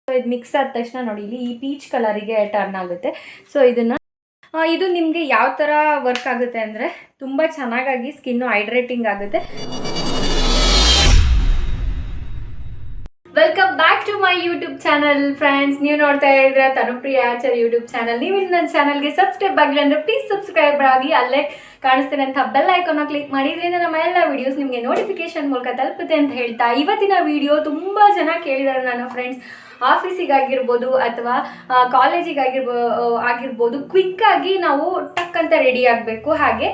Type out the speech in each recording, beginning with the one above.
So ಇದು mix ಆದ ತಕ್ಷಣ ನೋಡಿ ಇಲ್ಲಿ ಈ ಪೀಚ್ ಕಲರಿಗೆ ಟರ್ನ್ ಆಗುತ್ತೆ. ಸೊ ಇದು ನಿಮಗೆ ಯಾವ ಥರ ವರ್ಕ್ ಆಗುತ್ತೆ ಅಂದರೆ ತುಂಬ ಚೆನ್ನಾಗಾಗಿ ಸ್ಕಿನ್ನು ಹೈಡ್ರೇಟಿಂಗ್ ಆಗುತ್ತೆ. Welcome back to my YouTube channel friends. ನೀವು ನೋಡ್ತಾ ಇದ್ರೆ ತನುಪ್ರಿಯ ಆಚಾರ್ ಯೂಟ್ಯೂಬ್ ಚಾನಲ್. ನೀವು ನನ್ನ ಚಾನಲ್ಗೆ ಸಬ್ಸ್ಕ್ರೈಬ್ ಆಗಿಲ್ಲ ಅಂದರೆ ಪ್ಲೀಸ್ ಸಬ್ಸ್ಕ್ರೈಬ್ ಆಗಿ, ಅಲ್ಲೇ ಕಾಣಿಸ್ತೇನೆ ಅಂತ ಬೆಲ್ ಐಕಾನ್ ಕ್ಲಿಕ್ ಮಾಡಿದ್ರಿಂದ ನಮ್ಮ ಎಲ್ಲ ವಿಡಿಯೋಸ್ ನಿಮಗೆ ನೋಟಿಫಿಕೇಶನ್ ಮೂಲಕ ತಲುಪುತ್ತೆ ಅಂತ ಹೇಳ್ತಾ, ಇವತ್ತಿನ ವಿಡಿಯೋ ತುಂಬ ಜನ ಕೇಳಿದ್ದಾರೆ ನನ್ನ ಫ್ರೆಂಡ್ಸ್. ಆಫೀಸಿಗಾಗಿರ್ಬೋದು ಅಥವಾ ಆಗಿರ್ಬೋದು ಕ್ವಿಕ್ಕಾಗಿ ನಾವು ಟಕ್ ಅಂತ ರೆಡಿ ಆಗಬೇಕು, ಹಾಗೆ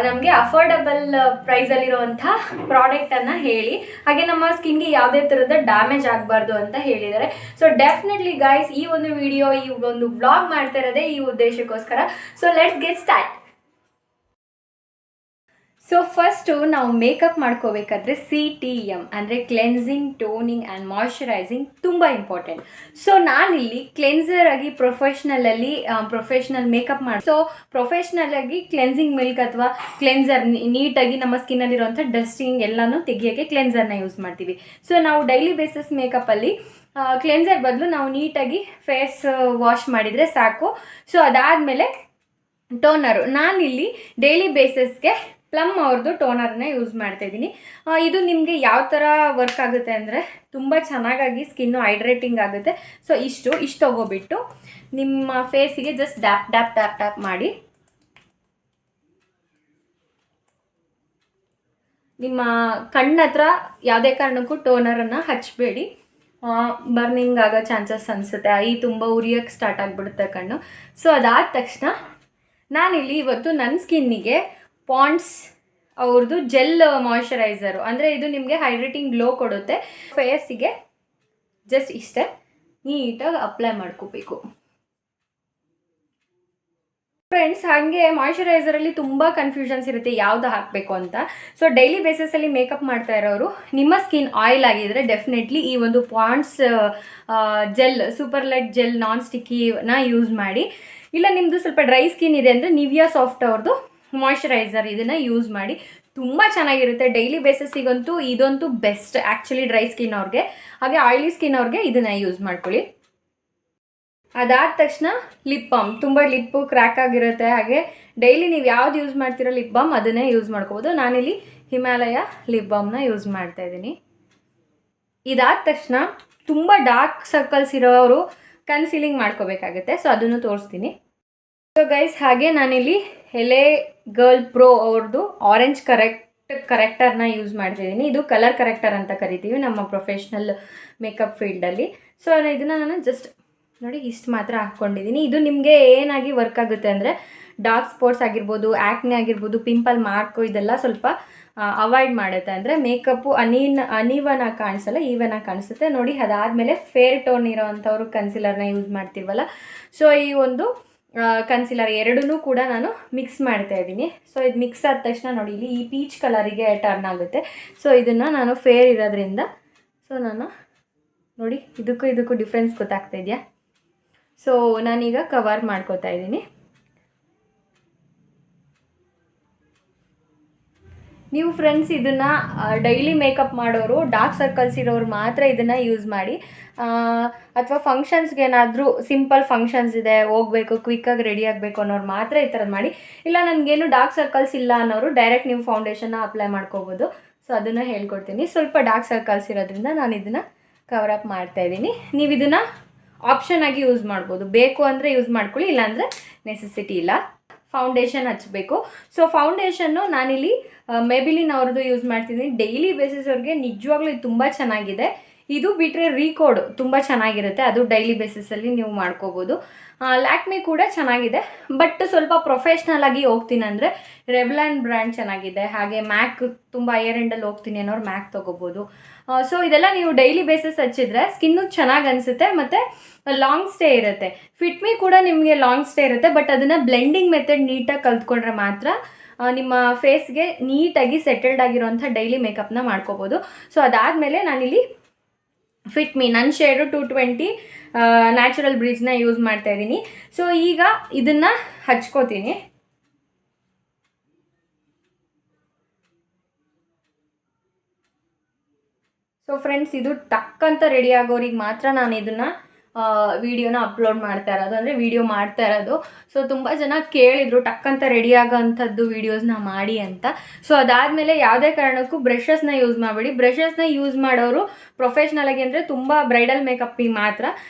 ನಮಗೆ ಅಫೋರ್ಡಬಲ್ ಪ್ರೈಸಲ್ಲಿರುವಂಥ ಪ್ರಾಡಕ್ಟನ್ನು ಹೇಳಿ, ಹಾಗೆ ನಮ್ಮ ಸ್ಕಿನ್ಗೆ ಯಾವುದೇ ಥರದ ಡ್ಯಾಮೇಜ್ ಆಗಬಾರ್ದು ಅಂತ ಹೇಳಿದ್ದಾರೆ. ಸೊ ಡೆಫಿನೆಟ್ಲಿ ಗೈಸ್, ಈ ಒಂದು ವಿಡಿಯೋ, ಈ ಒಂದು ವ್ಲಾಗ್ ಮಾಡ್ತಾ ಇರೋದೇ ಈ ಉದ್ದೇಶಕ್ಕೋಸ್ಕರ. So let's get start. So first ನಾವು ಮೇಕಪ್ ಮಾಡ್ಕೋಬೇಕಾದ್ರೆ CTM ಅಂದರೆ ಕ್ಲೆನ್ಸಿಂಗ್, ಟೋನಿಂಗ್ ಆ್ಯಂಡ್ ಮಾಯ್ಶ್ಚರೈಸಿಂಗ್ ತುಂಬ ಇಂಪಾರ್ಟೆಂಟ್. ಸೊ ನಾನಿಲ್ಲಿ ಕ್ಲೆನ್ಸರ್ ಆಗಿ ಪ್ರೊಫೆಷ್ನಲ್ ಮೇಕಪ್ ಸೊ ಪ್ರೊಫೆಷ್ನಲಾಗಿ ಕ್ಲೆನ್ಸಿಂಗ್ ಮಿಲ್ಕ್ ಅಥವಾ ಕ್ಲೆನ್ಸರ್ ನೀಟಾಗಿ ನಮ್ಮ ಸ್ಕಿನ್ನಲ್ಲಿರುವಂಥ ಡಸ್ಟಿಂಗ್ ಎಲ್ಲನೂ ತೆಗಿಯೋಕ್ಕೆ ಕ್ಲೆನ್ಸರ್ನ ಯೂಸ್ ಮಾಡ್ತೀವಿ. ಸೊ ನಾವು ಡೈಲಿ ಬೇಸಿಸ್ ಮೇಕಪ್ಪಲ್ಲಿ ಕ್ಲೆನ್ಸರ್ ಬದಲು ನಾವು ನೀಟಾಗಿ ಫೇಸ್ ವಾಶ್ ಮಾಡಿದರೆ ಸಾಕು. ಸೊ ಅದಾದಮೇಲೆ ಟೋನರು, ನಾನಿಲ್ಲಿ ಡೈಲಿ ಬೇಸಿಸ್ಗೆ ಪ್ಲಮ್ ಅವ್ರದ್ದು ಟೋನರ್ನ ಯೂಸ್ ಮಾಡ್ತಾ ಇದ್ದೀನಿ. ಇದು ನಿಮಗೆ ಯಾವ ಥರ ವರ್ಕ್ ಆಗುತ್ತೆ ಅಂದರೆ ತುಂಬ ಚೆನ್ನಾಗಾಗಿ ಸ್ಕಿನ್ನು ಹೈಡ್ರೇಟಿಂಗ್ ಆಗುತ್ತೆ. ಸೊ ಇಷ್ಟು ತೊಗೊಬಿಟ್ಟು ನಿಮ್ಮ ಫೇಸಿಗೆ just dab dab tap tap ಮಾಡಿ, ನಿಮ್ಮ ಕಣ್ಣತ್ರ ಯಾವುದೇ ಕಾರಣಕ್ಕೂ ಟೋನರನ್ನು ಹಚ್ಚಬೇಡಿ, ಬರ್ನಿಂಗ್ ಆಗೋ ಚಾನ್ಸಸ್ ಅನಿಸುತ್ತೆ, ಐ ತುಂಬ ಉರಿಯೋಕ್ಕೆ ಸ್ಟಾರ್ಟ್ ಆಗಿಬಿಡುತ್ತೆ ಕಣ್ಣು. ಸೊ ಅದಾದ ತಕ್ಷಣ ನಾನಿಲ್ಲಿ ಇವತ್ತು ನನ್ನ ಸ್ಕಿನ್ನಿಗೆ ಪಾಂಡ್ಸ್ ಅವ್ರದ್ದು ಜೆಲ್ ಮಾಯ್ಶ್ಚರೈಸರು, ಅಂದರೆ ಇದು ನಿಮಗೆ ಹೈಡ್ರೇಟಿಂಗ್ ಗ್ಲೋ ಕೊಡುತ್ತೆ. ಫೇಸಿಗೆ ಜಸ್ಟ್ ಇಷ್ಟೇ ನೀಟಾಗಿ ಅಪ್ಲೈ ಮಾಡ್ಕೋಬೇಕು ಫ್ರೆಂಡ್ಸ್. ಹಾಗೆ ಮಾಯ್ಶ್ಚರೈಸರಲ್ಲಿ ತುಂಬ ಕನ್ಫ್ಯೂಷನ್ಸ್ ಇರುತ್ತೆ ಯಾವುದು ಹಾಕಬೇಕು ಅಂತ. ಸೊ ಡೈಲಿ ಬೇಸಿಸಲ್ಲಿ ಮೇಕಪ್ ಮಾಡ್ತಾ ಇರೋರು, ನಿಮ್ಮ ಸ್ಕಿನ್ ಆಯಿಲ್ ಆಗಿದ್ರೆ ಡೆಫಿನೆಟ್ಲಿ ಈ ಒಂದು Pond's gel, super light gel non ಸ್ಟಿಕ್ಕಿನ ಯೂಸ್ ಮಾಡಿ. ಇಲ್ಲ ನಿಮ್ಮದು ಸ್ವಲ್ಪ ಡ್ರೈ ಸ್ಕಿನ್ ಇದೆ ಅಂದರೆ ನಿವಿಯಾ ಸಾಫ್ಟ್ ಅವ್ರದ್ದು ಮಾಯ್ಶ್ಚರೈಸರ್ ಇದನ್ನು ಯೂಸ್ ಮಾಡಿ, ತುಂಬ ಚೆನ್ನಾಗಿರುತ್ತೆ. ಡೈಲಿ ಬೇಸಿಸಿಗಂತೂ ಇದಂತೂ ಬೆಸ್ಟ್ ಆ್ಯಕ್ಚುಲಿ ಡ್ರೈ ಸ್ಕಿನ್ ಅವ್ರಿಗೆ, ಹಾಗೆ ಆಯಿಲಿ ಸ್ಕಿನ್ ಅವ್ರಿಗೆ ಇದನ್ನು ಯೂಸ್ ಮಾಡ್ಕೊಳ್ಳಿ. ಅದಾದ ತಕ್ಷಣ ಲಿಪ್ ಬಾಮ್, ತುಂಬ ಲಿಪ್ಪು ಕ್ರ್ಯಾಕ್ ಆಗಿರುತ್ತೆ, ಹಾಗೆ ಡೈಲಿ ನೀವು ಯಾವ್ದು ಯೂಸ್ ಮಾಡ್ತೀರೋ ಲಿಪ್ ಬಾಮ್ ಅದನ್ನೇ ಯೂಸ್ ಮಾಡ್ಕೋಬೋದು. ನಾನಿಲ್ಲಿ ಹಿಮಾಲಯ ಲಿಪ್ ಬಾಮ್ನ ಯೂಸ್ ಮಾಡ್ತಾಯಿದ್ದೀನಿ. ಇದಾದ ತಕ್ಷಣ ತುಂಬ ಡಾರ್ಕ್ ಸರ್ಕಲ್ಸ್ ಇರೋರು ಕನ್ಸೀಲಿಂಗ್ ಮಾಡ್ಕೋಬೇಕಾಗುತ್ತೆ. ಸೊ ಅದನ್ನು ತೋರಿಸ್ತೀನಿ. ಸೊ ಗೈಸ್, ಹಾಗೆ ನಾನಿಲ್ಲಿ ಎಲೆ ಗರ್ಲ್ ಪ್ರೋ ಅವ್ರದ್ದು ಆರೆಂಜ್ ಕರೆಕ್ಟರ್ನ ಯೂಸ್ ಮಾಡ್ತಿದ್ದೀನಿ. ಇದು ಕಲರ್ ಕರೆಕ್ಟರ್ ಅಂತ ಕರಿತೀವಿ ನಮ್ಮ ಪ್ರೊಫೆಷ್ನಲ್ ಮೇಕಪ್ ಫೀಲ್ಡಲ್ಲಿ. ಸೊ ಇದನ್ನು ನಾನು ಜಸ್ಟ್ ನೋಡಿ ಇಷ್ಟು ಮಾತ್ರ ಹಾಕ್ಕೊಂಡಿದ್ದೀನಿ. ಇದು ನಿಮಗೆ ಏನಾಗಿ ವರ್ಕ್ ಆಗುತ್ತೆ ಅಂದರೆ ಡಾರ್ಕ್ ಸ್ಪಾಟ್ಸ್ ಆಗಿರ್ಬೋದು, ಆ್ಯಕ್ನೆ ಆಗಿರ್ಬೋದು, ಪಿಂಪಲ್ ಮಾರ್ಕು, ಇದೆಲ್ಲ ಸ್ವಲ್ಪ ಅವಾಯ್ಡ್ ಮಾಡುತ್ತೆ. ಅಂದರೆ ಮೇಕಪ್ಪು ಅನೀವನ್ ಆಗಿ ಕಾಣಿಸಲ್ಲ, ಈವನ್ ಆಗಿ ಕಾಣಿಸುತ್ತೆ ನೋಡಿ. ಅದಾದಮೇಲೆ ಫೇರ್ ಟೋನ್ ಇರೋ ಅಂಥವ್ರು ಕನ್ಸಿಲರ್ನ ಯೂಸ್ ಮಾಡ್ತೀವಲ್ಲ, ಸೊ ಈ ಒಂದು ಕನ್ಸಿಲರ್ ಎರಡನ್ನೂ ಕೂಡ ನಾನು ಮಿಕ್ಸ್ ಮಾಡ್ತಾ ಇದ್ದೀನಿ. ಸೊ ಇದು ಮಿಕ್ಸ್ ಆದ ತಕ್ಷಣ ನೋಡಿ ಇಲ್ಲಿ ಈ ಪೀಚ್ ಕಲರಿಗೆ ಟರ್ನ್ ಆಗುತ್ತೆ. ಸೊ ಇದನ್ನು ನಾನು ಫೇರ್ ಇರೋದ್ರಿಂದ ಸೊ ನಾನು ನೋಡಿ ಇದಕ್ಕೂ ಡಿಫ್ರೆನ್ಸ್ ಗೊತ್ತಾಗ್ತಾ ಇದೆಯಾ? ಸೊ ನಾನೀಗ ಕವರ್ ಮಾಡ್ಕೋತಾ ಇದ್ದೀನಿ. ನೀವು ಫ್ರೆಂಡ್ಸ್ ಇದನ್ನು ಡೈಲಿ ಮೇಕಪ್ ಮಾಡೋರು, ಡಾರ್ಕ್ ಸರ್ಕಲ್ಸ್ ಇರೋರು ಮಾತ್ರ ಇದನ್ನು ಯೂಸ್ ಮಾಡಿ. ಅಥವಾ ಫಂಕ್ಷನ್ಸ್ಗೆ ಏನಾದರೂ ಸಿಂಪಲ್ ಫಂಕ್ಷನ್ಸ್ ಇದೆ, ಹೋಗಬೇಕು ಕ್ವಿಕ್ಕಾಗಿ ರೆಡಿ ಆಗಬೇಕು ಅನ್ನೋರು ಮಾತ್ರ ಈ ಥರದ್ದು ಮಾಡಿ. ಇಲ್ಲ ನನಗೇನು ಡಾರ್ಕ್ ಸರ್ಕಲ್ಸ್ ಇಲ್ಲ ಅನ್ನೋರು ಡೈರೆಕ್ಟ್ ನೀವು ಫೌಂಡೇಶನ್ನ ಅಪ್ಲೈ ಮಾಡ್ಕೋಬೋದು. ಸೊ ಅದನ್ನು ಹೇಳ್ಕೊಡ್ತೀನಿ. ಸ್ವಲ್ಪ ಡಾರ್ಕ್ ಸರ್ಕಲ್ಸ್ ಇರೋದ್ರಿಂದ ನಾನು ಇದನ್ನು ಕವರ್ ಅಪ್ ಮಾಡ್ತಾಯಿದ್ದೀನಿ. ನೀವು ಇದನ್ನು ಆಪ್ಷನ್ ಆಗಿ ಯೂಸ್ ಮಾಡ್ಬೋದು, ಬೇಕು ಅಂದರೆ ಯೂಸ್ ಮಾಡ್ಕೊಳ್ಳಿ, ಇಲ್ಲಾಂದರೆ ನೆಸೆಸಿಟಿ ಇಲ್ಲ. ಫೌಂಡೇಶನ್ ಹಚ್ಚಬೇಕು. ಸೊ ಫೌಂಡೇಶನ್ನು ನಾನಿಲ್ಲಿ ಮೇಬಿಲಿನ್ ಅವ್ರದ್ದು ಯೂಸ್ ಮಾಡ್ತಿದ್ದೀನಿ. ಡೈಲಿ ಬೇಸಿಸ್ ಅವ್ರಿಗೆ ನಿಜವಾಗ್ಲೂ ಇದು ತುಂಬ ಚೆನ್ನಾಗಿದೆ. ಇದು ಬಿಟ್ಟರೆ ರೀಕೋಡ್ ತುಂಬ ಚೆನ್ನಾಗಿರುತ್ತೆ, ಅದು ಡೈಲಿ ಬೇಸಿಸಲ್ಲಿ ನೀವು ಮಾಡ್ಕೋಬೋದು. ಲ್ಯಾಕ್ಮಿ ಕೂಡ ಚೆನ್ನಾಗಿದೆ, ಬಟ್ ಸ್ವಲ್ಪ ಪ್ರೊಫೆಷ್ನಲ್ ಆಗಿ ಹೋಗ್ತೀನಿ ಅಂದರೆ ರೆವ್ಲಾನ್ ಬ್ರ್ಯಾಂಡ್ ಚೆನ್ನಾಗಿದೆ. ಹಾಗೆ ಮ್ಯಾಕ್ ತುಂಬ ಹೈಯರ್ ಎಂಡಲ್ಲಿ ಹೋಗ್ತೀನಿ ಅನ್ನೋರು ಮ್ಯಾಕ್ ತೊಗೋಬೋದು. ಸೊ ಇದೆಲ್ಲ ನೀವು ಡೈಲಿ ಬೇಸಿಸ್ ಹಚ್ಚಿದ್ರೆ ಸ್ಕಿನ್ನು ಚೆನ್ನಾಗಿ ಅನಿಸುತ್ತೆ ಮತ್ತು ಲಾಂಗ್ ಸ್ಟೇ ಇರುತ್ತೆ. ಫಿಟ್ಮಿ ಕೂಡ ನಿಮಗೆ ಲಾಂಗ್ ಸ್ಟೇ ಇರುತ್ತೆ, ಬಟ್ ಅದನ್ನು ಬ್ಲೆಂಡಿಂಗ್ ಮೆಥಡ್ ನೀಟಾಗಿ ಕಲ್ತ್ಕೊಂಡ್ರೆ ಮಾತ್ರ ನಿಮ್ಮ ಫೇಸ್ಗೆ ನೀಟಾಗಿ ಸೆಟಲ್ಡ್ ಆಗಿರೋಂಥ ಡೈಲಿ ಮೇಕಪ್ನ ಮಾಡ್ಕೋಬೋದು. ಸೊ ಅದಾದಮೇಲೆ ನಾನಿಲ್ಲಿ ಫಿಟ್ಮಿ ನನ್ನ ಶೇಡು 220 ನ್ಯಾಚುರಲ್ ಬ್ರಿಡ್ಜ್ನ ಯೂಸ್ ಮಾಡ್ತಾಯಿದ್ದೀನಿ. ಸೊ ಈಗ ಇದನ್ನು ಹಚ್ಕೋತೀನಿ. ಸೊ ಫ್ರೆಂಡ್ಸ್, ಇದು ಟಕ್ ಅಂತ ರೆಡಿ ಆಗೋರಿಗೆ ಮಾತ್ರ ನಾನು ಇದನ್ನು ವಿಡಿಯೋನ ಅಪ್ಲೋಡ್ ಮಾಡ್ತಾ ಇರೋದು, ಅಂದರೆ ವಿಡಿಯೋ ಮಾಡ್ತಾ ಇರೋದು. ಸೊ ತುಂಬ ಜನ ಕೇಳಿದರು ಟಕ್ ಅಂತ ರೆಡಿ ಆಗೋವಂಥದ್ದು ವೀಡಿಯೋಸ್ನ ಮಾಡಿ ಅಂತ. ಸೊ ಅದಾದಮೇಲೆ ಯಾವುದೇ ಕಾರಣಕ್ಕೂ ಬ್ರಷಸ್ನ ಯೂಸ್ ಮಾಡಬೇಡಿ. ಬ್ರಷಸ್ನ ಯೂಸ್ ಮಾಡೋರು ಪ್ರೊಫೆಷ್ನಲಾಗಿ, ಅಂದರೆ ತುಂಬ ಬ್ರೈಡಲ್ ಮೇಕಪ್ಪಿಗೆ ಮಾತ್ರ.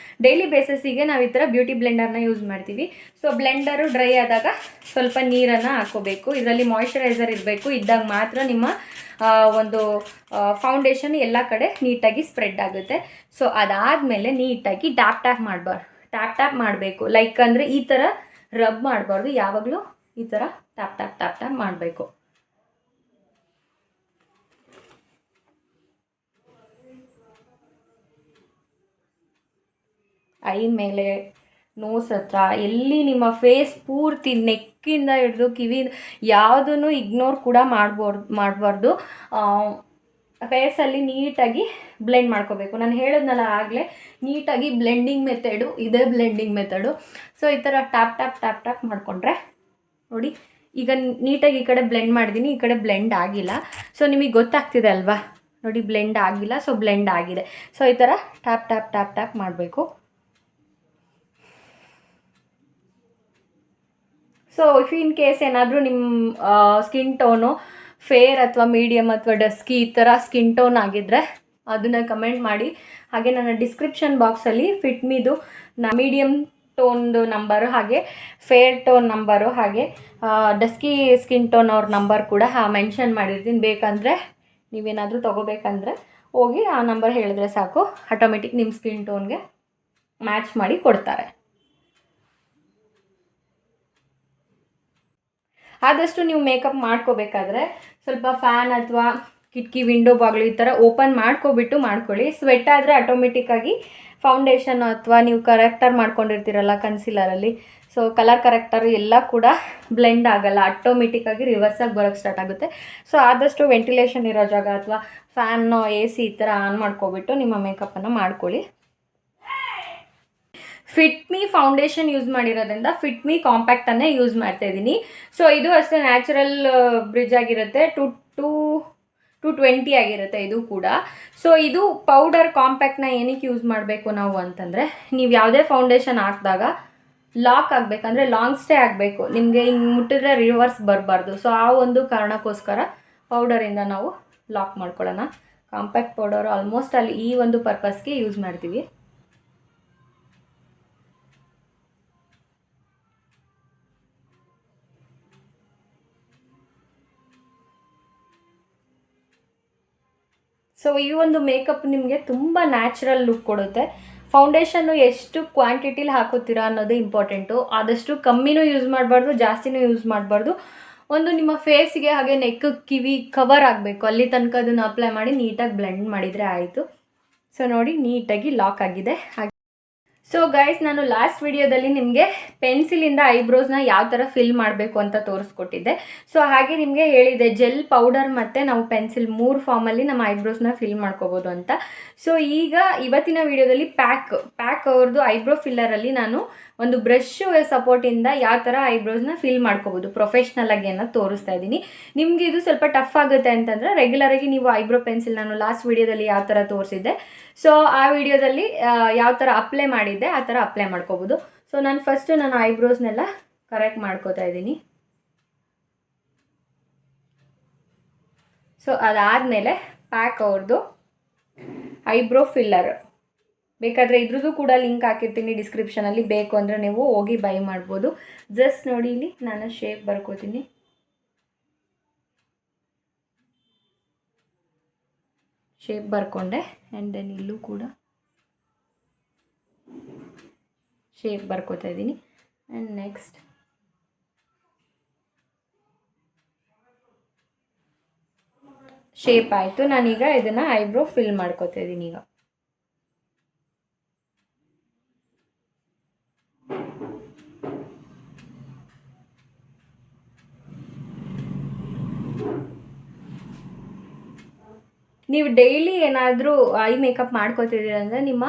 ಡೈಲಿ ಬೇಸಿಸಿಗೆ ನಾವು ಈ ಥರ ಬ್ಯೂಟಿ ಬ್ಲೆಂಡರ್ನ ಯೂಸ್ ಮಾಡ್ತೀವಿ. ಸೊ ಬ್ಲೆಂಡರು ಡ್ರೈ ಆದಾಗ ಸ್ವಲ್ಪ ನೀರನ್ನು ಹಾಕೋಬೇಕು. ಇದರಲ್ಲಿ ಮಾಯಿಶ್ಚರೈಸರ್ ಇರಬೇಕು, ಇದ್ದಾಗ ಮಾತ್ರ ನಿಮ್ಮ ಒಂದು ಫೌಂಡೇಶನ್ ಎಲ್ಲ ಕಡೆ ನೀಟಾಗಿ ಸ್ಪ್ರೆಡ್ ಆಗುತ್ತೆ. ಸೊ ಅದಾದಮೇಲೆ ನೀಟಾಗಿ ಟ್ಯಾಪ್ ಮಾಡಬೇಕು. ಲೈಕ್ ಅಂದರೆ ಈ ಥರ ರಬ್ ಮಾಡಬಾರ್ದು, ಯಾವಾಗಲೂ ಈ ಥರ ಟ್ಯಾಪ್ ಮಾಡಬೇಕು. ಐ ಮೇಲೆ, ನೋಸ್ ಹತ್ರ, ಎಲ್ಲಿ ನಿಮ್ಮ ಫೇಸ್ ಪೂರ್ತಿ ನೆಕ್ಕಿಂದ ಹಿಡಿದು ಕಿವಿ ಯಾವುದನ್ನು ಇಗ್ನೋರ್ ಕೂಡ ಮಾಡಬಾರ್ದು. ಫೇಸಲ್ಲಿ ನೀಟಾಗಿ ಬ್ಲೆಂಡ್ ಮಾಡ್ಕೋಬೇಕು. ನಾನು ಹೇಳಿದ್ನಲ್ಲ ಆಗಲೇ, ನೀಟಾಗಿ ಬ್ಲೆಂಡಿಂಗ್ ಮೆಥಡು, ಇದೇ ಬ್ಲೆಂಡಿಂಗ್ ಮೆಥಡು. ಸೊ ಈ ಥರ ಟ್ಯಾಪ್ ಮಾಡಿಕೊಂಡ್ರೆ ನೋಡಿ, ಈಗ ನೀಟಾಗಿ ಈ ಕಡೆ ಬ್ಲೆಂಡ್ ಮಾಡಿದ್ದೀನಿ, ಈ ಕಡೆ ಬ್ಲೆಂಡ್ ಆಗಿಲ್ಲ. ಸೊ ನಿಮಗೆ ಗೊತ್ತಾಗ್ತಿದೆ ಅಲ್ವಾ, ನೋಡಿ ಬ್ಲೆಂಡ್ ಆಗಿಲ್ಲ, ಸೊ ಬ್ಲೆಂಡ್ ಆಗಿದೆ. ಸೊ ಈ ಥರ ಟ್ಯಾಪ್ ಮಾಡಬೇಕು. ಸೊ ಇಫ್ ಇನ್ ಕೇಸ್ ಏನಾದರೂ ನಿಮ್ಮ ಸ್ಕಿನ್ ಟೋನು ಫೇರ್ ಅಥವಾ ಮೀಡಿಯಮ್ ಅಥವಾ ಡಸ್ಕಿ ಈ ಥರ ಸ್ಕಿನ್ ಟೋನ್ ಆಗಿದ್ದರೆ ಅದನ್ನು ಕಮೆಂಟ್ ಮಾಡಿ. ಹಾಗೆ ನನ್ನ ಡಿಸ್ಕ್ರಿಪ್ಷನ್ ಬಾಕ್ಸಲ್ಲಿ ಫಿಟ್ಮಿದು ಮೀಡಿಯಮ್ ಟೋನ್ದು ನಂಬರು, ಹಾಗೆ ಫೇರ್ ಟೋನ್ ನಂಬರು, ಹಾಗೆ ಡಸ್ಕಿ ಸ್ಕಿನ್ ಟೋನ್ ಅವ್ರ ನಂಬರ್ ಕೂಡ ಮೆನ್ಷನ್ ಮಾಡಿರ್ತೀನಿ. ಬೇಕಂದರೆ ನೀವೇನಾದರೂ ತೊಗೋಬೇಕಂದ್ರೆ ಹೋಗಿ ಆ ನಂಬರ್ ಹೇಳಿದ್ರೆ ಸಾಕು, ಆಟೋಮೆಟಿಕ್ ನಿಮ್ಮ ಸ್ಕಿನ್ ಟೋನ್ಗೆ ಮ್ಯಾಚ್ ಮಾಡಿ ಕೊಡ್ತಾರೆ. ಆದಷ್ಟು ನೀವು ಮೇಕಪ್ ಮಾಡ್ಕೋಬೇಕಾದ್ರೆ ಸ್ವಲ್ಪ ಫ್ಯಾನ್ ಅಥವಾ ಕಿಟಕಿ ವಿಂಡೋ ಬಾಗಿಲು ಈ ಥರ ಓಪನ್ ಮಾಡ್ಕೊಳ್ಳಿ. ಸ್ವೆಟ್ ಆದರೆ ಆಟೋಮೆಟಿಕ್ಕಾಗಿ ಫೌಂಡೇಶನ್ ಅಥವಾ ನೀವು ಕರೆಕ್ಟರ್ ಮಾಡ್ಕೊಂಡಿರ್ತೀರಲ್ಲ ಕನ್ಸಿಲರಲ್ಲಿ, ಸೊ ಕಲರ್ ಕರೆಕ್ಟರ್ ಎಲ್ಲ ಕೂಡ ಬ್ಲೆಂಡ್ ಆಗಲ್ಲ, ಆಟೋಮೆಟಿಕ್ಕಾಗಿ ರಿವರ್ಸಾಗಿ ಬರೋಕ್ಕೆ ಸ್ಟಾರ್ಟ್ ಆಗುತ್ತೆ. ಸೊ ಆದಷ್ಟು ವೆಂಟಿಲೇಷನ್ ಇರೋ ಜಾಗ ಅಥವಾ ಫ್ಯಾನು AC ಈ ಥರ ಆನ್ ಮಾಡ್ಕೊಬಿಟ್ಟು ನಿಮ್ಮ ಮೇಕಪ್ಪನ್ನು ಮಾಡ್ಕೊಳ್ಳಿ. ಫಿಟ್ಮಿ ಫೌಂಡೇಶನ್ ಯೂಸ್ ಮಾಡಿರೋದ್ರಿಂದ ಫಿಟ್ಮಿ ಕಾಂಪ್ಯಾಕ್ಟನ್ನೇ ಯೂಸ್ ಮಾಡ್ತಾ ಇದ್ದೀನಿ. ಸೊ ಇದು ಅಷ್ಟೇ ನ್ಯಾಚುರಲ್ ಬ್ರಿಡ್ಜ್ ಆಗಿರುತ್ತೆ, 220 ಆಗಿರುತ್ತೆ ಇದು ಕೂಡ. ಸೊ ಇದು ಪೌಡರ್ ಕಾಂಪ್ಯಾಕ್ಟ್ನ ಏನಕ್ಕೆ ಯೂಸ್ ಮಾಡಬೇಕು ನಾವು ಅಂತಂದರೆ, ನೀವು ಯಾವುದೇ ಫೌಂಡೇಶನ್ ಹಾಕಿದಾಗ ಲಾಕ್ ಆಗಬೇಕಂದ್ರೆ ಲಾಂಗ್ ಸ್ಟೇ ಆಗಬೇಕು, ನಿಮಗೆ ಹಿಂಗೆ ಮುಟ್ಟಿದ್ರೆ ರಿವರ್ಸ್ ಬರಬಾರ್ದು. ಸೊ ಆ ಒಂದು ಕಾರಣಕ್ಕೋಸ್ಕರ ಪೌಡರಿಂದ ನಾವು ಲಾಕ್ ಮಾಡ್ಕೊಳ್ಳೋಣ. ಕಾಂಪ್ಯಾಕ್ಟ್ ಪೌಡರು ಆಲ್ಮೋಸ್ಟ್ ಅಲ್ಲಿ ಈ ಒಂದು ಪರ್ಪಸ್ಗೆ ಯೂಸ್ ಮಾಡ್ತೀವಿ. ಸೊ ಈ ಒಂದು ಮೇಕಪ್ ನಿಮಗೆ ತುಂಬ ನ್ಯಾಚುರಲ್ ಲುಕ್ ಕೊಡುತ್ತೆ. ಫೌಂಡೇಶನ್ನು ಎಷ್ಟು ಕ್ವಾಂಟಿಟಿಲಿ ಹಾಕೋತೀರಾ ಅನ್ನೋದು ಇಂಪಾರ್ಟೆಂಟು. ಆದಷ್ಟು ಕಮ್ಮಿನೂ ಯೂಸ್ ಮಾಡಬಾರ್ದು, ಜಾಸ್ತಿನೂ ಯೂಸ್ ಮಾಡಬಾರ್ದು. ಒಂದು ನಿಮ್ಮ ಫೇಸ್ಗೆ ಹಾಗೆ ನೆಕ್ ಕಿವಿ ಕವರ್ ಆಗಬೇಕು, ಅಲ್ಲಿ ತನಕ ಅದನ್ನು ಅಪ್ಲೈ ಮಾಡಿ ನೀಟಾಗಿ ಬ್ಲೆಂಡ್ ಮಾಡಿದರೆ ಆಯಿತು. ಸೊ ನೋಡಿ ನೀಟಾಗಿ ಲಾಕ್ ಆಗಿದೆ. ಸೊ ಗೈಸ್, ನಾನು ಲಾಸ್ಟ್ ವಿಡಿಯೋದಲ್ಲಿ ನಿಮಗೆ ಪೆನ್ಸಿಲಿಂದ ಐಬ್ರೋಸ್ನ ಯಾವ ಥರ ಫಿಲ್ ಮಾಡಬೇಕು ಅಂತ ತೋರಿಸ್ಕೊಟ್ಟಿದ್ದೆ. ಸೊ ಹಾಗೆ ನಿಮಗೆ ಹೇಳಿದೆ ಜೆಲ್, ಪೌಡರ್ ಮತ್ತು ನಾವು ಪೆನ್ಸಿಲ್ 3 ಫಾರ್ಮಲ್ಲಿ ನಮ್ಮ ಐಬ್ರೋಸ್ನ ಫಿಲ್ ಮಾಡ್ಕೋಬೋದು ಅಂತ. ಸೊ ಈಗ ಇವತ್ತಿನ ವಿಡಿಯೋದಲ್ಲಿ ಪ್ಯಾಕ್ ಅವ್ರದ್ದು ಐಬ್ರೋ ಫಿಲ್ಲರಲ್ಲಿ ನಾನು ಒಂದು ಬ್ರಷ್ ಸಪೋರ್ಟಿಂದ ಯಾವ ಥರ ಐಬ್ರೋಸ್ನ ಫಿಲ್ ಮಾಡ್ಕೋಬೋದು ಪ್ರೊಫೆಷ್ನಲಾಗಿ ಅನ್ನೋದು ತೋರಿಸ್ತಾ ಇದ್ದೀನಿ. ನಿಮಗೆ ಇದು ಸ್ವಲ್ಪ ಟಫ್ ಆಗುತ್ತೆ ಅಂತಂದರೆ ರೆಗ್ಯುಲರಾಗಿ ನೀವು ಐಬ್ರೋ ಪೆನ್ಸಿಲ್ ನಾನು ಲಾಸ್ಟ್ ವಿಡಿಯೋದಲ್ಲಿ ಯಾವ ಥರ ತೋರಿಸಿದ್ದೆ, ಸೊ ಆ ವಿಡಿಯೋದಲ್ಲಿ ಯಾವ ಥರ ಅಪ್ಲೈ ಮಾಡಿದ್ದೆ ಆ ಥರ ಅಪ್ಲೈ ಮಾಡ್ಕೋಬೋದು. ಸೊ ನಾನು ಫಸ್ಟು ನಾನು ಐಬ್ರೋಸ್ನೆಲ್ಲ ಕರೆಕ್ಟ್ ಮಾಡ್ಕೋತಾ ಇದ್ದೀನಿ. ಸೊ ಅದಾದಮೇಲೆ ಪ್ಯಾಕ್ ಅವ್ರದ್ದು ಐಬ್ರೋ ಫಿಲ್ಲರ್, ಬೇಕಾದರೆ ಇದ್ರದ್ದು ಕೂಡ ಲಿಂಕ್ ಹಾಕಿರ್ತೀನಿ ಡಿಸ್ಕ್ರಿಪ್ಷನಲ್ಲಿ, ಬೇಕು ಅಂದರೆ ನೀವು ಹೋಗಿ ಬೈ ಮಾಡ್ಬೋದು. ಜಸ್ಟ್ ನೋಡಿ ಇಲ್ಲಿ ನಾನು ಶೇಪ್ ಬರ್ಕೋತೀನಿ. ಶೇಪ್ ಬರ್ಕೊಂಡೆ ಆ್ಯಂಡ್ ದೆನ್ ಇಲ್ಲೂ ಕೂಡ ಶೇಪ್ ಬರ್ಕೋತಾ ಇದ್ದೀನಿ. ಆ್ಯಂಡ್ ನೆಕ್ಸ್ಟ್ ಶೇಪ್ ಆಯಿತು. ನಾನೀಗ ಇದನ್ನು ಐಬ್ರೋ ಫಿಲ್ ಮಾಡ್ಕೋತಾ ಇದ್ದೀನಿ. ಈಗ ನೀವು ಡೈಲಿ ಏನಾದರೂ ಐ ಮೇಕಪ್ ಮಾಡ್ಕೋತಿದ್ದೀರ ಅಂದರೆ ನಿಮ್ಮ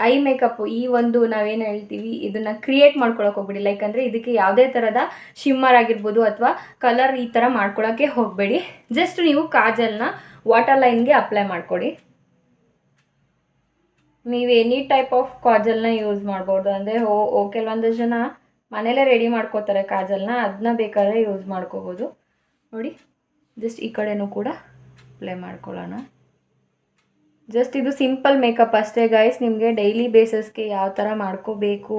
ಐ ಮೇಕಪ್ಪು ಈ ಒಂದು ನಾವೇನು ಹೇಳ್ತೀವಿ ಇದನ್ನು ಕ್ರಿಯೇಟ್ ಮಾಡ್ಕೊಳಕ್ಕೆ ಹೋಗ್ಬೇಡಿ. ಲೈಕ್ ಅಂದರೆ ಇದಕ್ಕೆ ಯಾವುದೇ ಥರದ ಶಿಮ್ಮರ್ ಆಗಿರ್ಬೋದು ಅಥವಾ ಕಲರ್ ಈ ಥರ ಮಾಡ್ಕೊಳ್ಳೋಕ್ಕೆ ಹೋಗಬೇಡಿ. ಜಸ್ಟ್ ನೀವು ಕಾಜಲ್ನ ವಾಟರ್ ಲೈನ್ಗೆ ಅಪ್ಲೈ ಮಾಡಿಕೊಡಿ. ನೀವು ಎನಿ ಟೈಪ್ ಆಫ್ ಕಾಜಲ್ನ ಯೂಸ್ ಮಾಡ್ಬೋದು. ಅಂದರೆ ಕೆಲವೊಂದು ಜನ ಮನೇಲೇ ರೆಡಿ ಮಾಡ್ಕೋತಾರೆ ಕಾಜಲ್ನ, ಅದನ್ನ ಬೇಕಾದ್ರೆ ಯೂಸ್ ಮಾಡ್ಕೋಬೋದು. ನೋಡಿ, ಜಸ್ಟ್ ಈ ಕಡೆನೂ ಕೂಡ ಅಪ್ಲೈ ಮಾಡ್ಕೊಳ್ಳೋಣ. ಜಸ್ಟ್ ಇದು ಸಿಂಪಲ್ ಮೇಕಪ್ ಅಷ್ಟೇ ಗೈಸ್. ನಿಮಗೆ ಡೈಲಿ ಬೇಸಿಸ್ಗೆ ಯಾವ ಥರ ಮಾಡ್ಕೋಬೇಕು,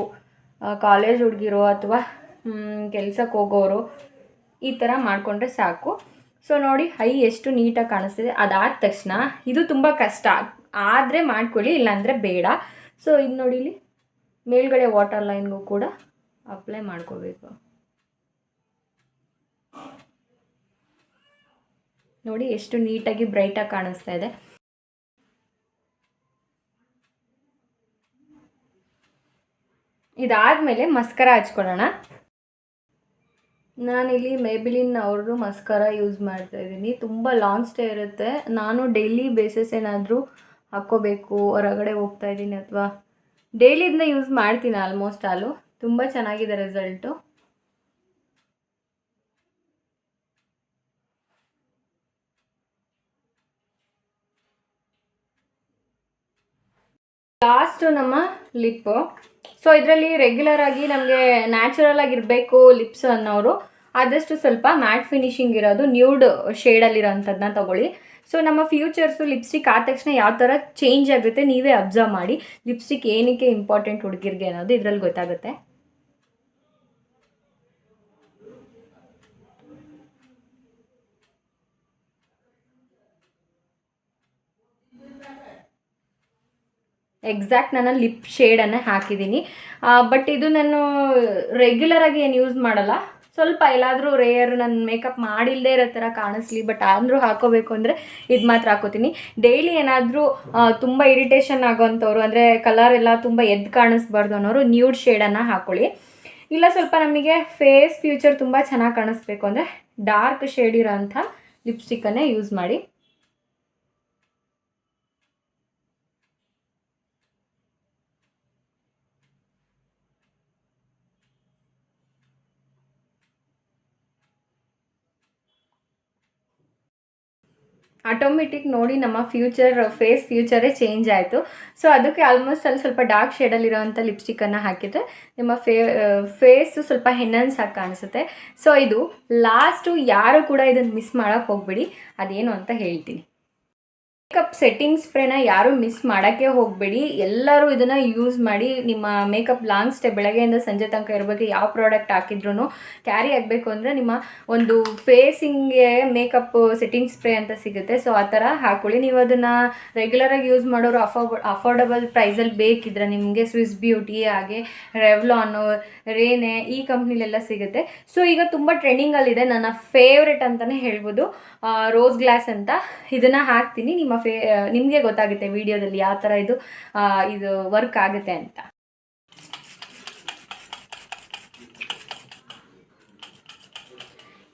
ಕಾಲೇಜ್ ಹುಡುಗಿರೋ ಅಥವಾ ಕೆಲ್ಸಕ್ಕೆ ಹೋಗೋರು ಈ ಥರ ಮಾಡಿಕೊಂಡ್ರೆ ಸಾಕು. ಸೊ ನೋಡಿ, ಐ ಎಷ್ಟು ನೀಟಾಗಿ ಕಾಣಿಸ್ತಿದೆ. ಅದಾದ ತಕ್ಷಣ ಇದು ತುಂಬ ಕಷ್ಟ, ಆದರೆ ಮಾಡ್ಕೊಳ್ಳಿ, ಇಲ್ಲಾಂದರೆ ಬೇಡ. ಸೊ ಇದು ನೋಡಿ, ಇಲ್ಲಿ ಮೇಲ್ಗಡೆ ವಾಟರ್ ಲೈನ್ಗೂ ಕೂಡ ಅಪ್ಲೈ ಮಾಡ್ಕೋಬೇಕು. ನೋಡಿ ಎಷ್ಟು ನೀಟಾಗಿ ಬ್ರೈಟಾಗಿ ಕಾಣಿಸ್ತಾ ಇದೆ. ಇದಾದಮೇಲೆ ಮಸ್ಕರ ಹಚ್ಕೊಳ್ಳೋಣ. ನಾನಿಲ್ಲಿ ಮೇಬಿಲಿನ್ ಅವ್ರದ್ದು ಮಸ್ಕರ ಯೂಸ್ ಮಾಡ್ತಾ ಇದ್ದೀನಿ. ತುಂಬ ಲಾಂಗ್ ಸ್ಟೇ ಇರುತ್ತೆ. ನಾನು ಡೈಲಿ ಬೇಸಿಸ್ ಏನಾದರೂ ಹಾಕ್ಕೋಬೇಕು, ಹೊರಗಡೆ ಹೋಗ್ತಾ ಇದ್ದೀನಿ ಅಥವಾ ಡೈಲಿ ಇದನ್ನ ಯೂಸ್ ಮಾಡ್ತೀನಿ ಆಲ್ಮೋಸ್ಟ್ ಆಲು. ತುಂಬ ಚೆನ್ನಾಗಿದೆ ರಿಸಲ್ಟು. ಲಾಸ್ಟು ನಮ್ಮ ಲಿಪ್ಪು. ಸೊ ಇದರಲ್ಲಿ ರೆಗ್ಯುಲರ್ ಆಗಿ ನಮಗೆ ನ್ಯಾಚುರಲ್ ಆಗಿರಬೇಕು ಲಿಪ್ಸ್ ಅನ್ನೋರು ಆದಷ್ಟು ಸ್ವಲ್ಪ ಮ್ಯಾಟ್ ಫಿನಿಶಿಂಗ್ ಇರೋದು ನ್ಯೂಡ್ ಶೇಡಲ್ಲಿರೋಂಥದ್ದನ್ನ ತೊಗೊಳ್ಳಿ. ಸೊ ನಮ್ಮ ಫ್ಯೂಚರ್ಸು ಲಿಪ್ಸ್ಟಿಕ್ ಆದ ತಕ್ಷಣ ಯಾವ ಥರ ಚೇಂಜ್ ಆಗುತ್ತೆ ನೀವೇ ಅಬ್ಸರ್ವ್ ಮಾಡಿ. ಲಿಪ್ಸ್ಟಿಕ್ ಏನಕ್ಕೆ ಇಂಪಾರ್ಟೆಂಟ್ ಹುಡುಗಿರಿಗೆ ಅನ್ನೋದು ಇದರಲ್ಲಿ ಗೊತ್ತಾಗುತ್ತೆ. ಎಕ್ಸಾಕ್ಟ್ ನಾನು ಲಿಪ್ ಶೇಡನ್ನು ಹಾಕಿದ್ದೀನಿ. ಬಟ್ ಇದು ನಾನು ರೆಗ್ಯುಲರಾಗಿ ಏನು ಯೂಸ್ ಮಾಡಲ್ಲ. ಸ್ವಲ್ಪ ಎಲ್ಲಾದರೂ ರೇಯರ್ ನಾನು ಮೇಕಪ್ ಮಾಡಿಲ್ಲದೆ ಇರೋ ಥರ ಕಾಣಿಸ್ಲಿ ಬಟ್ ಆದರೂ ಹಾಕೋಬೇಕು ಅಂದರೆ ಇದು ಮಾತ್ರ ಹಾಕೋತೀನಿ. ಡೈಲಿ ಏನಾದರೂ ತುಂಬ ಇರಿಟೇಷನ್ ಆಗೋವಂಥವ್ರು, ಅಂದರೆ ಕಲರ್ ಎಲ್ಲ ತುಂಬ ಎದ್ದು ಕಾಣಿಸ್ಬಾರ್ದು ಅನ್ನೋರು ನ್ಯೂಡ್ ಶೇಡನ್ನು ಹಾಕ್ಕೊಳ್ಳಿ. ಇಲ್ಲ ಸ್ವಲ್ಪ ನಮಗೆ ಫೇಸ್ ಫ್ಯೂಚರ್ ತುಂಬ ಚೆನ್ನಾಗಿ ಕಾಣಿಸ್ಬೇಕು ಅಂದರೆ ಡಾರ್ಕ್ ಶೇಡ್ ಇರೋಂಥ ಲಿಪ್ಸ್ಟಿಕ್ಕನ್ನೇ ಯೂಸ್ ಮಾಡಿ. ಆಟೋಮೆಟಿಕ್ ನೋಡಿ ನಮ್ಮ ಫೇಸ್ ಫ್ಯೂಚರೇ ಚೇಂಜ್ ಆಯಿತು. ಸೊ ಅದಕ್ಕೆ ಆಲ್ಮೋಸ್ಟ್ ಅಲ್ಲಿ ಸ್ವಲ್ಪ ಡಾರ್ಕ್ ಶೇಡಲ್ಲಿರೋವಂಥ ಲಿಪ್ಸ್ಟಿಕ್ಕನ್ನು ಹಾಕಿದರೆ ನಿಮ್ಮ ಫೇಸು ಸ್ವಲ್ಪ ಹೆನ್ನನ್ಸ್ ಆಗಿ ಕಾಣಿಸುತ್ತೆ. ಸೊ ಇದು ಲಾಸ್ಟು, ಯಾರು ಕೂಡ ಇದನ್ನು ಮಿಸ್ ಮಾಡೋಕ್ಕೆ ಹೋಗಬೇಡಿ. ಅದೇನು ಅಂತ ಹೇಳ್ತೀನಿ. ಮೇಕಪ್ ಸೆಟ್ಟಿಂಗ್ ಸ್ಪ್ರೇನ ಯಾರೂ ಮಿಸ್ ಮಾಡೋಕ್ಕೆ ಹೋಗಬೇಡಿ. ಎಲ್ಲರೂ ಇದನ್ನು ಯೂಸ್ ಮಾಡಿ. ನಿಮ್ಮ ಮೇಕಪ್ ಲಾಂಗ್ ಸ್ಟೇ ಬೆಳಗ್ಗೆಯಿಂದ ಸಂಜೆ ತನಕ ಇರಬೇಕು. ಯಾವ ಪ್ರಾಡಕ್ಟ್ ಹಾಕಿದ್ರೂ ಕ್ಯಾರಿ ಆಗಬೇಕು ಅಂದರೆ ನಿಮ್ಮ ಒಂದು ಫೇಸಿಂಗ್ಗೆ ಮೇಕಪ್ ಸೆಟ್ಟಿಂಗ್ ಸ್ಪ್ರೇ ಅಂತ ಸಿಗುತ್ತೆ. ಸೊ ಆ ಥರ ಹಾಕ್ಕೊಳ್ಳಿ. ನೀವು ಅದನ್ನು ರೆಗ್ಯುಲರಾಗಿ ಯೂಸ್ ಮಾಡೋರು ಅಫೋರ್ಡಬಲ್ ಪ್ರೈಸಲ್ಲಿ ಬೇಕಿದ್ರೆ ನಿಮಗೆ ಸ್ವಿಸ್ ಬ್ಯೂಟಿ, ಹಾಗೆ ರೆವ್ಲಾನು, ರೇನೆ ಈ ಕಂಪ್ನಿಲೆಲ್ಲ ಸಿಗುತ್ತೆ. ಸೊ ಈಗ ತುಂಬ ಟ್ರೆಂಡಿಂಗಲ್ಲಿದೆ. ನನ್ನ ಫೇವ್ರೆಟ್ ಅಂತಲೇ ಹೇಳ್ಬೋದು, ರೋಸ್ ಗ್ಲಾಸ್ ಅಂತ. ಇದನ್ನು ಹಾಕ್ತೀನಿ. ನಿಮಗೆ ಗೊತ್ತಾಗುತ್ತೆ ವಿಡಿಯೋದಲ್ಲಿ ಯಾವ ಥರ ಇದು ವರ್ಕ್ ಆಗುತ್ತೆ ಅಂತ.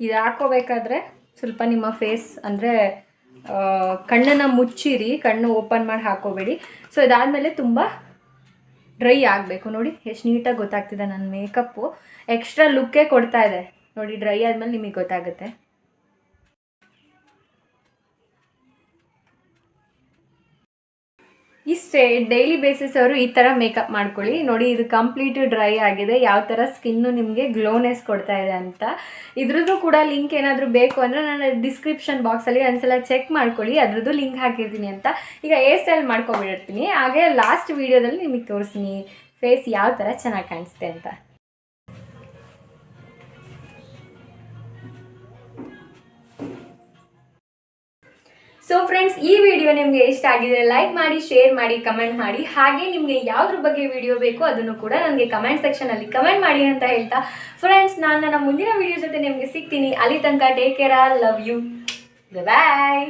ಇದು ಹಾಕೋಬೇಕಾದ್ರೆ ಸ್ವಲ್ಪ ನಿಮ್ಮ ಫೇಸ್ ಅಂದರೆ ಕಣ್ಣನ್ನು ಮುಚ್ಚಿರಿ, ಕಣ್ಣು ಓಪನ್ ಮಾಡಿ ಹಾಕೋಬೇಡಿ. ಸೊ ಇದಾದಮೇಲೆ ತುಂಬ ಡ್ರೈ ಆಗಬೇಕು. ನೋಡಿ ಎಷ್ಟು ನೀಟಾಗಿ ಗೊತ್ತಾಗ್ತಿದೆ. ನನ್ನ ಮೇಕಪ್ಪು ಎಕ್ಸ್ಟ್ರಾ ಲುಕ್ಕೇ ಕೊಡ್ತಾ ಇದೆ ನೋಡಿ. ಡ್ರೈ ಆದಮೇಲೆ ನಿಮಗೆ ಗೊತ್ತಾಗುತ್ತೆ. ಇಷ್ಟೇ, ಡೈಲಿ ಬೇಸಿಸ್ ಅವರು ಈ ಥರ ಮೇಕಪ್ ಮಾಡ್ಕೊಳ್ಳಿ. ನೋಡಿ ಇದು ಕಂಪ್ಲೀಟ್ ಡ್ರೈ ಆಗಿದೆ. ಯಾವ ಥರ ಸ್ಕಿನ್ನು ನಿಮಗೆ ಗ್ಲೋನೆಸ್ ಕೊಡ್ತಾ ಇದೆ ಅಂತ. ಇದ್ರದ್ದು ಕೂಡ ಲಿಂಕ್ ಏನಾದರೂ ಬೇಕು ಅಂದರೆ ನಾನು ಡಿಸ್ಕ್ರಿಪ್ಷನ್ ಬಾಕ್ಸಲ್ಲಿ ಒಂದ್ಸಲ ಚೆಕ್ ಮಾಡ್ಕೊಳ್ಳಿ, ಅದ್ರದ್ದು ಲಿಂಕ್ ಹಾಕಿರ್ತೀನಿ ಅಂತ. ಈಗ ಹೇರ್ ಸ್ಟೈಲ್ ಮಾಡ್ಕೊಬಿಟ್ಟಿರ್ತೀನಿ, ಹಾಗೆ ಲಾಸ್ಟ್ ವೀಡಿಯೋದಲ್ಲಿ ನಿಮಗೆ ತೋರಿಸ್ತೀನಿ ಫೇಸ್ ಯಾವ ಥರ ಚೆನ್ನಾಗಿ ಕಾಣಿಸುತ್ತೆ ಅಂತ. ಸೊ ಫ್ರೆಂಡ್ಸ್, ಈ ವಿಡಿಯೋ ನಿಮಗೆ ಇಷ್ಟ ಆಗಿದ್ರೆ ಲೈಕ್ ಮಾಡಿ, ಶೇರ್ ಮಾಡಿ, ಕಮೆಂಟ್ ಮಾಡಿ. ಹಾಗೆ ನಿಮಗೆ ಯಾವುದ್ರ ಬಗ್ಗೆ ವಿಡಿಯೋ ಬೇಕೋ ಅದನ್ನು ಕೂಡ ನನಗೆ ಕಮೆಂಟ್ ಸೆಕ್ಷನಲ್ಲಿ ಕಮೆಂಟ್ ಮಾಡಿ ಅಂತ ಹೇಳ್ತಾ ಫ್ರೆಂಡ್ಸ್, ನಾನು ನನ್ನ ಮುಂದಿನ ವಿಡಿಯೋ ಜೊತೆ ನಿಮಗೆ ಸಿಗ್ತೀನಿ. ಅಲ್ಲಿ ತನಕ take care, love you, bye.